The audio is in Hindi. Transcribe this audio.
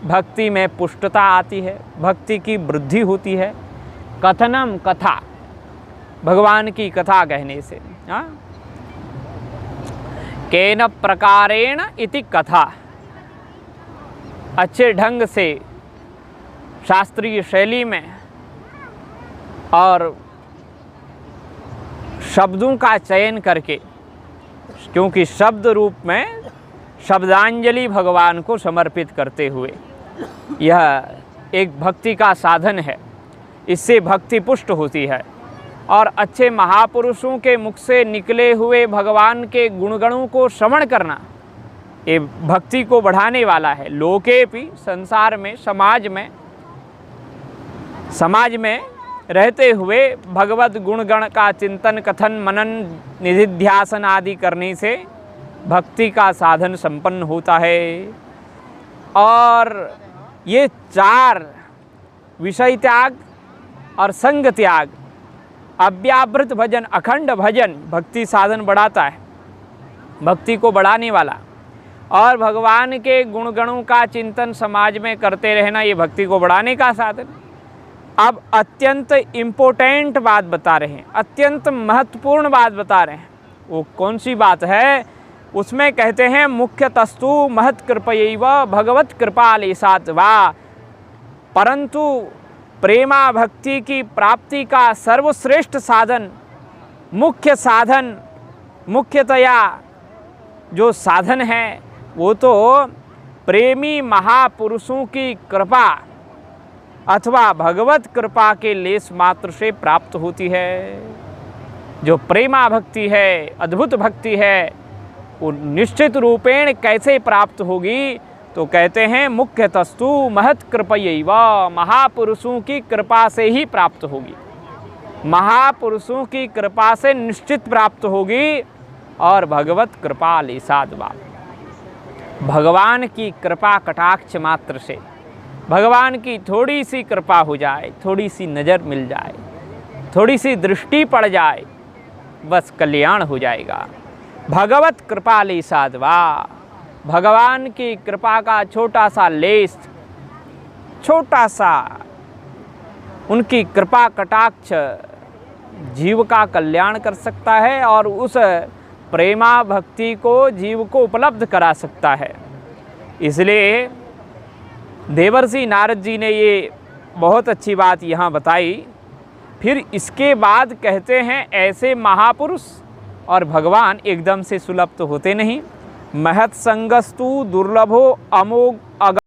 भक्ति में पुष्टता आती है, भक्ति की वृद्धि होती है। कथनम कथा, भगवान की कथा कहने से। केन प्रकारेण इति कथा, अच्छे ढंग से शास्त्रीय शैली में और शब्दों का चयन करके, क्योंकि शब्द रूप में शब्दांजलि भगवान को समर्पित करते हुए यह एक भक्ति का साधन है। इससे भक्ति पुष्ट होती है और अच्छे महापुरुषों के मुख से निकले हुए भगवान के गुणगणों को श्रवण करना ये भक्ति को बढ़ाने वाला है। लोके भी, संसार में, समाज में रहते हुए भगवत गुणगण का चिंतन, कथन, मनन, निधिध्यासन आदि करने से भक्ति का साधन संपन्न होता है। और ये 4 विषय त्याग और संग त्याग, अव्यावृत भजन, अखंड भजन भक्ति साधन बढ़ाता है, भक्ति को बढ़ाने वाला। और भगवान के गुणगणों का चिंतन समाज में करते रहना ये भक्ति को बढ़ाने का साधन। अब अत्यंत इम्पोर्टेंट बात बता रहे हैं, अत्यंत महत्वपूर्ण बात बता रहे हैं। वो कौन सी बात है? उसमें कहते हैं मुख्यतस्तु महत् कृपयैव भगवत कृपालेशात् वा, परंतु प्रेमा भक्ति की प्राप्ति का सर्वश्रेष्ठ साधन, मुख्य साधन, मुख्यतया जो साधन है वो तो प्रेमी महापुरुषों की कृपा अथवा भगवत कृपा के लेश मात्र से प्राप्त होती है। जो प्रेमा भक्ति है, अद्भुत भक्ति है, वो निश्चित रूपेण कैसे प्राप्त होगी? तो कहते हैं मुख्यतस्तु महत् कृपयैव, महापुरुषों की कृपा से ही प्राप्त होगी, महापुरुषों की कृपा से निश्चित प्राप्त होगी। और भगवत कृपा लेशात् वा, भगवान की कृपा कटाक्ष मात्र से, भगवान की थोड़ी सी कृपा हो जाए, थोड़ी सी नज़र मिल जाए, थोड़ी सी दृष्टि पड़ जाए, बस कल्याण हो जाएगा। भगवत कृपा लेशात् वा, भगवान की कृपा का छोटा सा लेश, छोटा सा उनकी कृपा कटाक्ष जीव का कल्याण कर सकता है और उस प्रेमा भक्ति को जीव को उपलब्ध करा सकता है। इसलिए देवर्षि नारद जी ने ये बहुत अच्छी बात यहाँ बताई। फिर इसके बाद कहते हैं ऐसे महापुरुष और भगवान एकदम से सुलभ तो होते नहीं। महत् संगस्तु दुर्लभो अमोघ